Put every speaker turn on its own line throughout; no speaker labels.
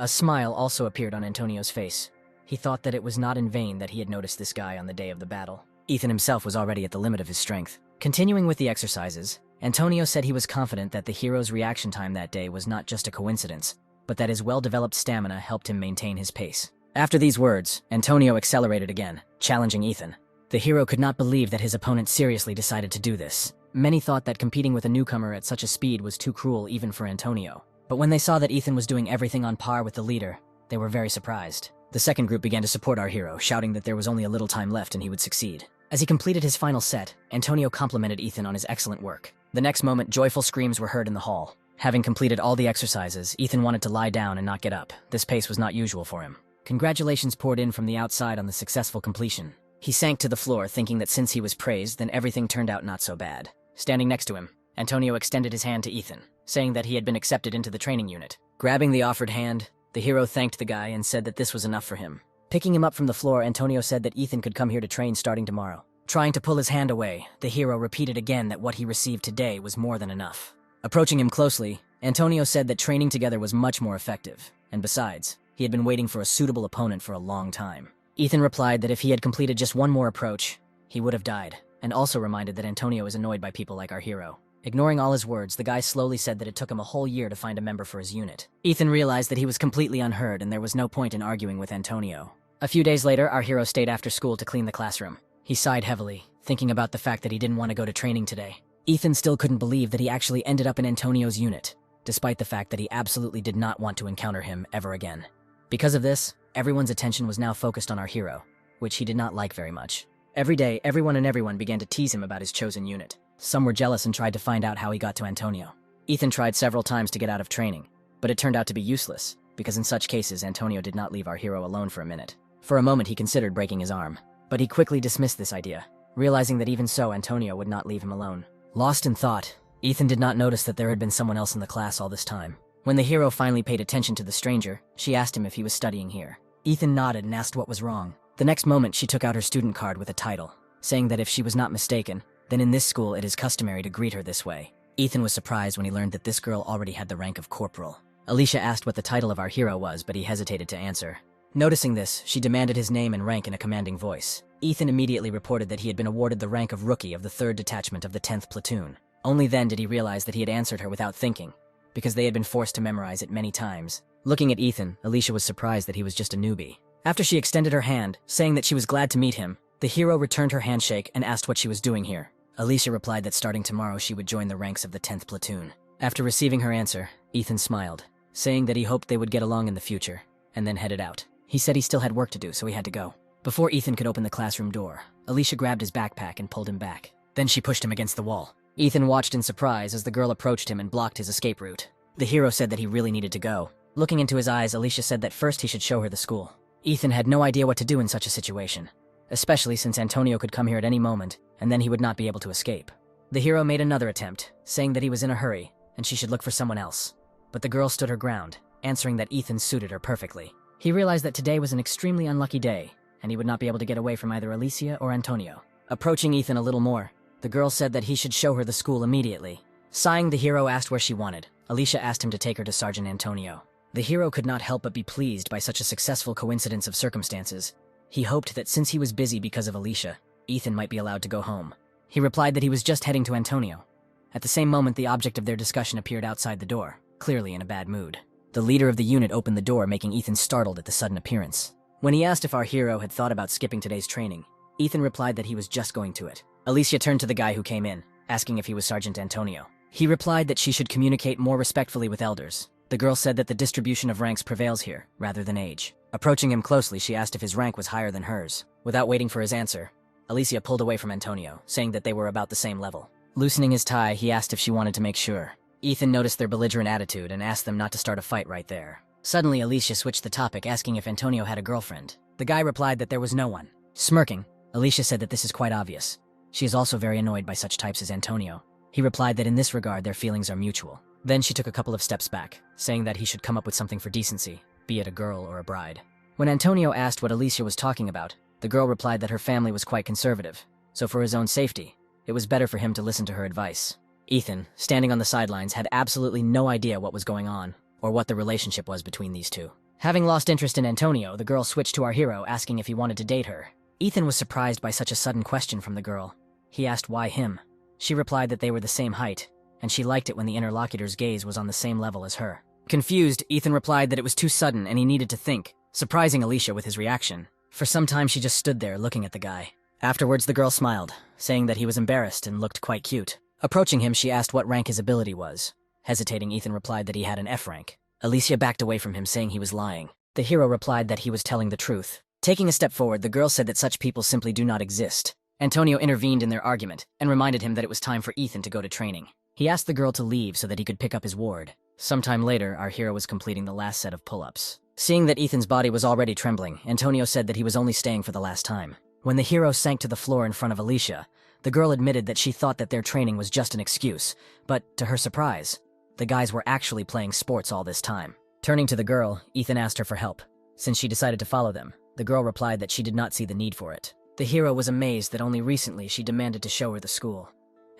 A smile also appeared on Antonio's face. He thought that it was not in vain that he had noticed this guy on the day of the battle. Ethan himself was already at the limit of his strength. Continuing with the exercises, Antonio said he was confident that the hero's reaction time that day was not just a coincidence, but that his well-developed stamina helped him maintain his pace. After these words, Antonio accelerated again, challenging Ethan. The hero could not believe that his opponent seriously decided to do this. Many thought that competing with a newcomer at such a speed was too cruel even for Antonio. But when they saw that Ethan was doing everything on par with the leader, they were very surprised. The second group began to support our hero, shouting that there was only a little time left and he would succeed. As he completed his final set, Antonio complimented Ethan on his excellent work. The next moment, joyful screams were heard in the hall. Having completed all the exercises, Ethan wanted to lie down and not get up. This pace was not usual for him. Congratulations poured in from the outside on the successful completion. He sank to the floor, thinking that since he was praised, then everything turned out not so bad. Standing next to him, Antonio extended his hand to Ethan, saying that he had been accepted into the training unit. Grabbing the offered hand, the hero thanked the guy and said that this was enough for him. Picking him up from the floor, Antonio said that Ethan could come here to train starting tomorrow. Trying to pull his hand away, the hero repeated again that what he received today was more than enough. Approaching him closely, Antonio said that training together was much more effective, and besides, he had been waiting for a suitable opponent for a long time. Ethan replied that if he had completed just one more approach, he would have died, and also reminded that Antonio is annoyed by people like our hero. Ignoring all his words, the guy slowly said that it took him a whole year to find a member for his unit. Ethan realized that he was completely unheard and there was no point in arguing with Antonio. A few days later, our hero stayed after school to clean the classroom. He sighed heavily, thinking about the fact that he didn't want to go to training today. Ethan still couldn't believe that he actually ended up in Antonio's unit, despite the fact that he absolutely did not want to encounter him ever again. Because of this, everyone's attention was now focused on our hero, which he did not like very much. Every day, everyone began to tease him about his chosen unit. Some were jealous and tried to find out how he got to Antonio. Ethan tried several times to get out of training, but it turned out to be useless, because in such cases, Antonio did not leave our hero alone for a minute. For a moment, he considered breaking his arm, but he quickly dismissed this idea, realizing that even so, Antonio would not leave him alone. Lost in thought, Ethan did not notice that there had been someone else in the class all this time. When the hero finally paid attention to the stranger, she asked him if he was studying here. Ethan nodded and asked what was wrong. The next moment, she took out her student card with a title, saying that if she was not mistaken, then in this school it is customary to greet her this way. Ethan was surprised when he learned that this girl already had the rank of corporal. Alicia asked what the title of our hero was, but he hesitated to answer. Noticing this, she demanded his name and rank in a commanding voice. Ethan immediately reported that he had been awarded the rank of Rookie of the 3rd Detachment of the 10th Platoon. Only then did he realize that he had answered her without thinking, because they had been forced to memorize it many times. Looking at Ethan, Alicia was surprised that he was just a newbie. After she extended her hand, saying that she was glad to meet him, the hero returned her handshake and asked what she was doing here. Alicia replied that starting tomorrow she would join the ranks of the 10th Platoon. After receiving her answer, Ethan smiled, saying that he hoped they would get along in the future, and then headed out. He said he still had work to do, so he had to go. Before Ethan could open the classroom door, Alicia grabbed his backpack and pulled him back. Then she pushed him against the wall. Ethan watched in surprise as the girl approached him and blocked his escape route. The hero said that he really needed to go. Looking into his eyes, Alicia said that first he should show her the school. Ethan had no idea what to do in such a situation, especially since Antonio could come here at any moment, and then he would not be able to escape. The hero made another attempt, saying that he was in a hurry, and she should look for someone else. But the girl stood her ground, answering that Ethan suited her perfectly. He realized that today was an extremely unlucky day, and he would not be able to get away from either Alicia or Antonio. Approaching Ethan a little more, the girl said that he should show her the school immediately. Sighing, the hero asked where she wanted. Alicia asked him to take her to Sergeant Antonio. The hero could not help but be pleased by such a successful coincidence of circumstances. He hoped that since he was busy because of Alicia, Ethan might be allowed to go home. He replied that he was just heading to Antonio. At the same moment, the object of their discussion appeared outside the door, clearly in a bad mood. The leader of the unit opened the door, making Ethan startled at the sudden appearance. When he asked if our hero had thought about skipping today's training, Ethan replied that he was just going to it. Alicia turned to the guy who came in, asking if he was Sergeant Antonio. He replied that she should communicate more respectfully with elders. The girl said that the distribution of ranks prevails here, rather than age. Approaching him closely, she asked if his rank was higher than hers. Without waiting for his answer, Alicia pulled away from Antonio, saying that they were about the same level. Loosening his tie, he asked if she wanted to make sure. Ethan noticed their belligerent attitude and asked them not to start a fight right there. Suddenly, Alicia switched the topic, asking if Antonio had a girlfriend. The guy replied that there was no one. Smirking, Alicia said that this is quite obvious. She is also very annoyed by such types as Antonio. He replied that in this regard their feelings are mutual. Then she took a couple of steps back, saying that he should come up with something for decency, be it a girl or a bride. When Antonio asked what Alicia was talking about, the girl replied that her family was quite conservative, so for his own safety, it was better for him to listen to her advice. Ethan, standing on the sidelines, had absolutely no idea what was going on, or what the relationship was between these two. Having lost interest in Antonio, the girl switched to our hero, asking if he wanted to date her. Ethan was surprised by such a sudden question from the girl. He asked why him. She replied that they were the same height, and she liked it when the interlocutor's gaze was on the same level as her. Confused, Ethan replied that it was too sudden and he needed to think, surprising Alicia with his reaction. For some time she just stood there looking at the guy. Afterwards the girl smiled, saying that he was embarrassed and looked quite cute. Approaching him, she asked what rank his ability was. Hesitating, Ethan replied that he had an F rank. Alicia backed away from him, saying he was lying. The hero replied that he was telling the truth. Taking a step forward, the girl said that such people simply do not exist. Antonio intervened in their argument and reminded him that it was time for Ethan to go to training. He asked the girl to leave so that he could pick up his ward. Sometime later, our hero was completing the last set of pull-ups. Seeing that Ethan's body was already trembling, Antonio said that he was only staying for the last time. When the hero sank to the floor in front of Alicia, the girl admitted that she thought that their training was just an excuse, but to her surprise, the guys were actually playing sports all this time. Turning to the girl, Ethan asked her for help. Since she decided to follow them, the girl replied that she did not see the need for it. The hero was amazed that only recently she demanded to show her the school,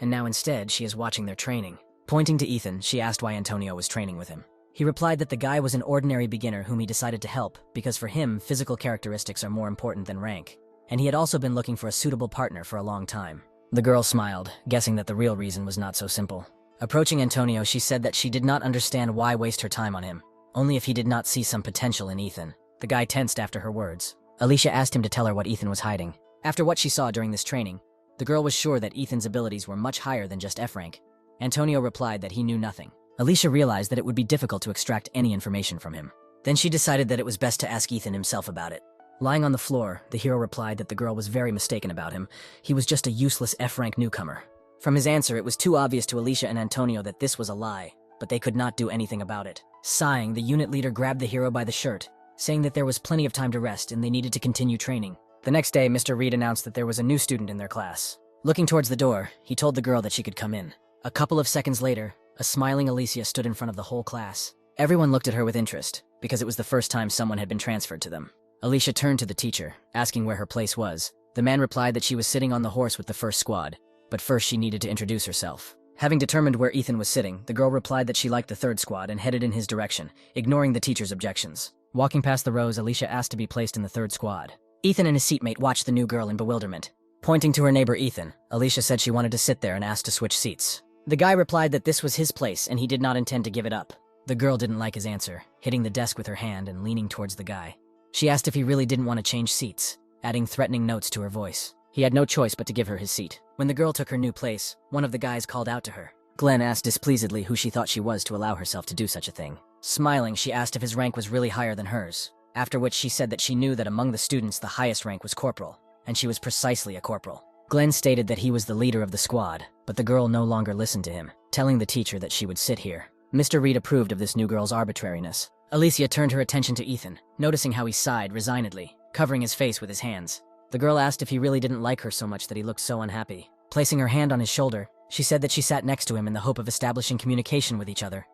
and now instead she is watching their training. Pointing to Ethan, she asked why Antonio was training with him. He replied that the guy was an ordinary beginner whom he decided to help because for him, physical characteristics are more important than rank, and he had also been looking for a suitable partner for a long time. The girl smiled, guessing that the real reason was not so simple. Approaching Antonio, she said that she did not understand why waste her time on him, only if he did not see some potential in Ethan. The guy tensed after her words. Alicia asked him to tell her what Ethan was hiding. After what she saw during this training, the girl was sure that Ethan's abilities were much higher than just F rank. Antonio replied that he knew nothing. Alicia realized that it would be difficult to extract any information from him. Then she decided that it was best to ask Ethan himself about it. Lying on the floor, the hero replied that the girl was very mistaken about him. He was just a useless F rank newcomer. From his answer, it was too obvious to Alicia and Antonio that this was a lie, but they could not do anything about it. Sighing, the unit leader grabbed the hero by the shirt, saying that there was plenty of time to rest and they needed to continue training. The next day, Mr. Reed announced that there was a new student in their class. Looking towards the door, he told the girl that she could come in. A couple of seconds later, a smiling Alicia stood in front of the whole class. Everyone looked at her with interest, because it was the first time someone had been transferred to them. Alicia turned to the teacher, asking where her place was. The man replied that she was sitting on the horse with the first squad, but first she needed to introduce herself. Having determined where Ethan was sitting, the girl replied that she liked the third squad and headed in his direction, ignoring the teacher's objections. Walking past the rows, Alicia asked to be placed in the third squad. Ethan and his seatmate watched the new girl in bewilderment. Pointing to her neighbor Ethan, Alicia said she wanted to sit there and asked to switch seats. The guy replied that this was his place and he did not intend to give it up. The girl didn't like his answer, hitting the desk with her hand and leaning towards the guy. She asked if he really didn't want to change seats, adding threatening notes to her voice. He had no choice but to give her his seat. When the girl took her new place, one of the guys called out to her. Glenn asked displeasedly who she thought she was to allow herself to do such a thing. Smiling, she asked if his rank was really higher than hers, after which she said that she knew that among the students the highest rank was corporal, and she was precisely a corporal. Glenn stated that he was the leader of the squad, but the girl no longer listened to him, telling the teacher that she would sit here. Mr. Reed approved of this new girl's arbitrariness. Alicia turned her attention to Ethan, noticing how he sighed resignedly, covering his face with his hands. The girl asked if he really didn't like her so much that he looked so unhappy. Placing her hand on his shoulder, she said that she sat next to him in the hope of establishing communication with each other,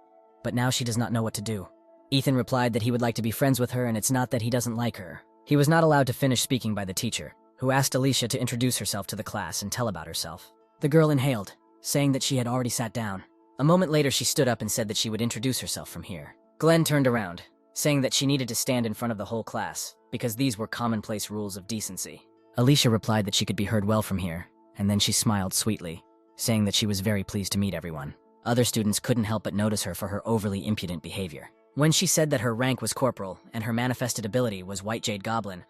but now she does not know what to do. Ethan replied that he would like to be friends with her and it's not that he doesn't like her. He was not allowed to finish speaking by the teacher, who asked Alicia to introduce herself to the class and tell about herself. The girl inhaled, saying that she had already sat down. A moment later, she stood up and said that she would introduce herself from here. Glenn turned around, saying that she needed to stand in front of the whole class, because these were commonplace rules of decency. Alicia replied that she could be heard well from here, and then she smiled sweetly, saying that she was very pleased to meet everyone. Other students couldn't help but notice her for her overly impudent behavior. When she said that her rank was corporal and her manifested ability was White Jade Goblin,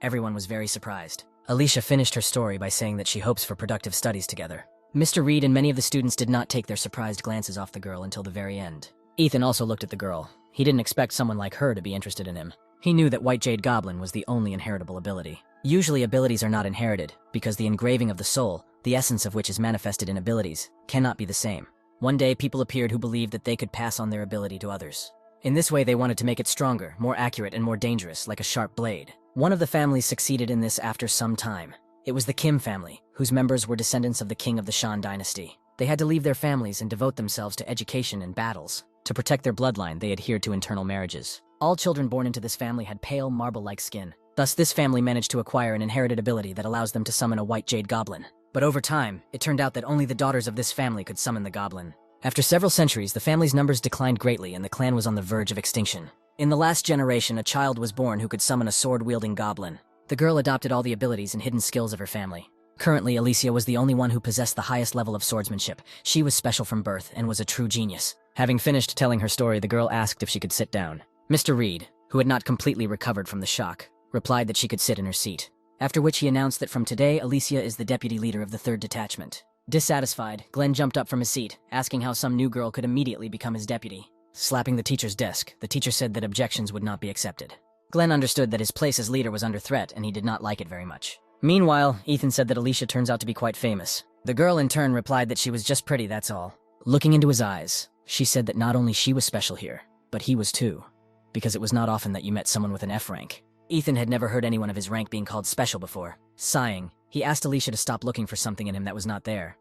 everyone was very surprised. Alicia finished her story by saying that she hopes for productive studies together. Mr. Reed and many of the students did not take their surprised glances off the girl until the very end. Ethan also looked at the girl. He didn't expect someone like her to be interested in him. He knew that White Jade Goblin was the only inheritable ability. Usually abilities are not inherited, because the engraving of the soul, the essence of which is manifested in abilities, cannot be the same. One day, people appeared who believed that they could pass on their ability to others. In this way, they wanted to make it stronger, more accurate, and more dangerous, like a sharp blade. One of the families succeeded in this after some time. It was the Kim family, whose members were descendants of the king of the Shan dynasty. They had to leave their families and devote themselves to education and battles. To protect their bloodline, they adhered to internal marriages. All children born into this family had pale, marble-like skin. Thus, this family managed to acquire an inherited ability that allows them to summon a White Jade Goblin. But over time, it turned out that only the daughters of this family could summon the goblin. After several centuries, the family's numbers declined greatly and the clan was on the verge of extinction. In the last generation, a child was born who could summon a sword-wielding goblin. The girl adopted all the abilities and hidden skills of her family. Currently, Alicia was the only one who possessed the highest level of swordsmanship. She was special from birth and was a true genius. Having finished telling her story, the girl asked if she could sit down. Mr. Reed, who had not completely recovered from the shock, replied that she could sit in her seat. After which he announced that from today, Alicia is the deputy leader of the 3rd Detachment. Dissatisfied, Glenn jumped up from his seat, asking how some new girl could immediately become his deputy. Slapping the teacher's desk, the teacher said that objections would not be accepted. Glenn understood that his place as leader was under threat, and he did not like it very much. Meanwhile, Ethan said that Alicia turns out to be quite famous. The girl in turn replied that she was just pretty, that's all. Looking into his eyes, she said that not only she was special here, but he was too, because it was not often that you met someone with an F rank. Ethan had never heard anyone of his rank being called special before. Sighing, he asked Alicia to stop looking for something in him that was not there.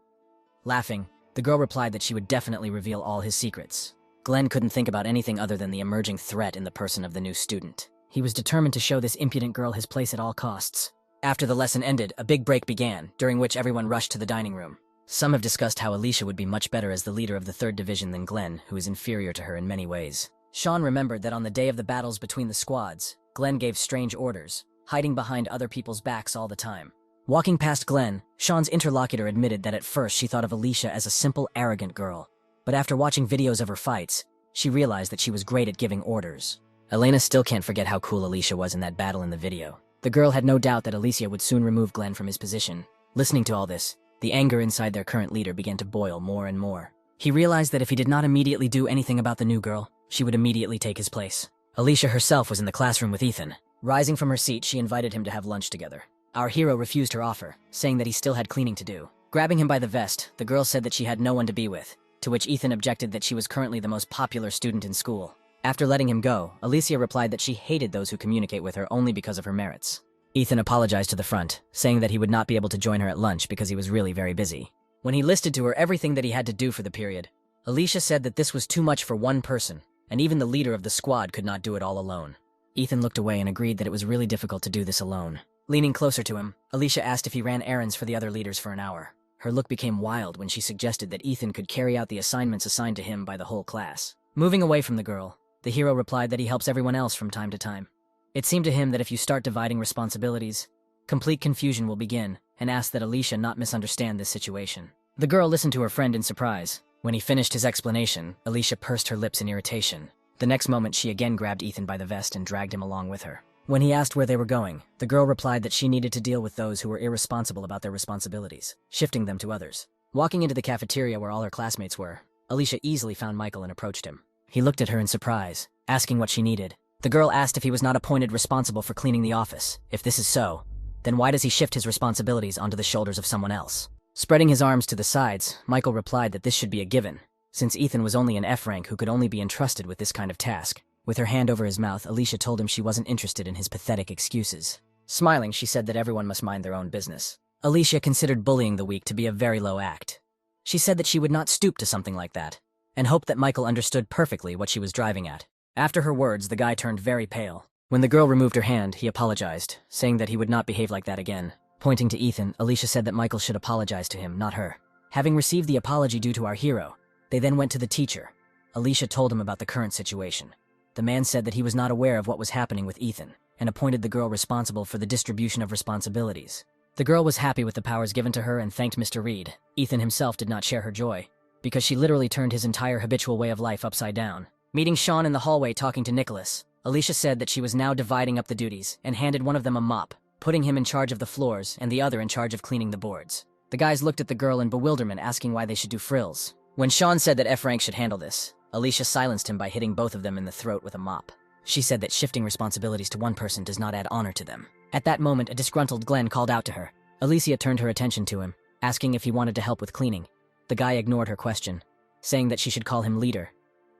Laughing, the girl replied that she would definitely reveal all his secrets. Glenn couldn't think about anything other than the emerging threat in the person of the new student. He was determined to show this impudent girl his place at all costs. After the lesson ended, a big break began, during which everyone rushed to the dining room. Some have discussed how Alicia would be much better as the leader of the 3rd Division than Glenn, who is inferior to her in many ways. Sean remembered that on the day of the battles between the squads, Glenn gave strange orders, hiding behind other people's backs all the time. Walking past Glenn, Sean's interlocutor admitted that at first she thought of Alicia as a simple, arrogant girl. But after watching videos of her fights, she realized that she was great at giving orders. Elena still can't forget how cool Alicia was in that battle in the video. The girl had no doubt that Alicia would soon remove Glenn from his position. Listening to all this, the anger inside their current leader began to boil more and more. He realized that if he did not immediately do anything about the new girl, she would immediately take his place. Alicia herself was in the classroom with Ethan. Rising from her seat, she invited him to have lunch together. Our hero refused her offer, saying that he still had cleaning to do. Grabbing him by the vest, the girl said that she had no one to be with, to which Ethan objected that she was currently the most popular student in school. After letting him go, Alicia replied that she hated those who communicate with her only because of her merits. Ethan apologized to the front, saying that he would not be able to join her at lunch because he was really very busy. When he listed to her everything that he had to do for the period, Alicia said that this was too much for one person, and even the leader of the squad could not do it all alone. Ethan looked away and agreed that it was really difficult to do this alone. Leaning closer to him, Alicia asked if he ran errands for the other leaders for an hour. Her look became wild when she suggested that Ethan could carry out the assignments assigned to him by the whole class. Moving away from the girl, the hero replied that he helps everyone else from time to time. It seemed to him that if you start dividing responsibilities, complete confusion will begin, and asked that Alicia not misunderstand this situation. The girl listened to her friend in surprise. When he finished his explanation, Alicia pursed her lips in irritation. The next moment, she again grabbed Ethan by the vest and dragged him along with her. When he asked where they were going, the girl replied that she needed to deal with those who were irresponsible about their responsibilities, shifting them to others. Walking into the cafeteria where all her classmates were, Alicia easily found Michael and approached him. He looked at her in surprise, asking what she needed. The girl asked if he was not appointed responsible for cleaning the office. If this is so, then why does he shift his responsibilities onto the shoulders of someone else? Spreading his arms to the sides, Michael replied that this should be a given, since Ethan was only an F rank who could only be entrusted with this kind of task. With her hand over his mouth, Alicia told him she wasn't interested in his pathetic excuses. Smiling, she said that everyone must mind their own business. Alicia considered bullying the weak to be a very low act. She said that she would not stoop to something like that, and hoped that Michael understood perfectly what she was driving at. After her words, the guy turned very pale. When the girl removed her hand, he apologized, saying that he would not behave like that again. Pointing to Ethan, Alicia said that Michael should apologize to him, not her. Having received the apology due to our hero, they then went to the teacher. Alicia told him about the current situation. The man said that he was not aware of what was happening with Ethan, and appointed the girl responsible for the distribution of responsibilities. The girl was happy with the powers given to her and thanked Mr. Reed. Ethan himself did not share her joy, because she literally turned his entire habitual way of life upside down. Meeting Sean in the hallway talking to Nicholas, Alicia said that she was now dividing up the duties and handed one of them a mop, putting him in charge of the floors and the other in charge of cleaning the boards. The guys looked at the girl in bewilderment, asking why they should do frills. When Sean said that F rank should handle this, Alicia silenced him by hitting both of them in the throat with a mop. She said that shifting responsibilities to one person does not add honor to them. At that moment, a disgruntled Glenn called out to her. Alicia turned her attention to him, asking if he wanted to help with cleaning. The guy ignored her question, saying that she should call him leader.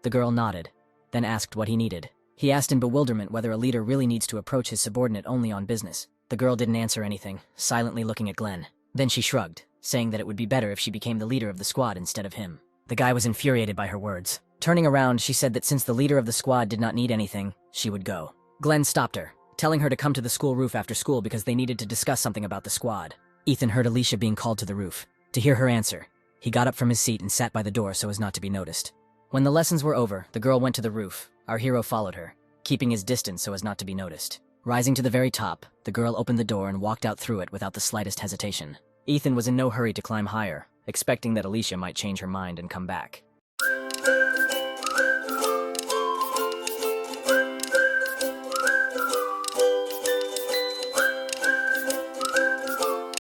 The girl nodded, then asked what he needed. He asked in bewilderment whether a leader really needs to approach his subordinate only on business. The girl didn't answer anything, silently looking at Glenn. Then she shrugged, saying that it would be better if she became the leader of the squad instead of him. The guy was infuriated by her words. Turning around, she said that since the leader of the squad did not need anything, she would go. Glenn stopped her, telling her to come to the school roof after school because they needed to discuss something about the squad. Ethan heard Alicia being called to the roof. To hear her answer, he got up from his seat and sat by the door so as not to be noticed. When the lessons were over, the girl went to the roof. Our hero followed her. keeping his distance so as not to be noticed. Rising to the very top, the girl opened the door and walked out through it without the slightest hesitation. Ethan was in no hurry to climb higher, expecting that Alicia might change her mind and come back.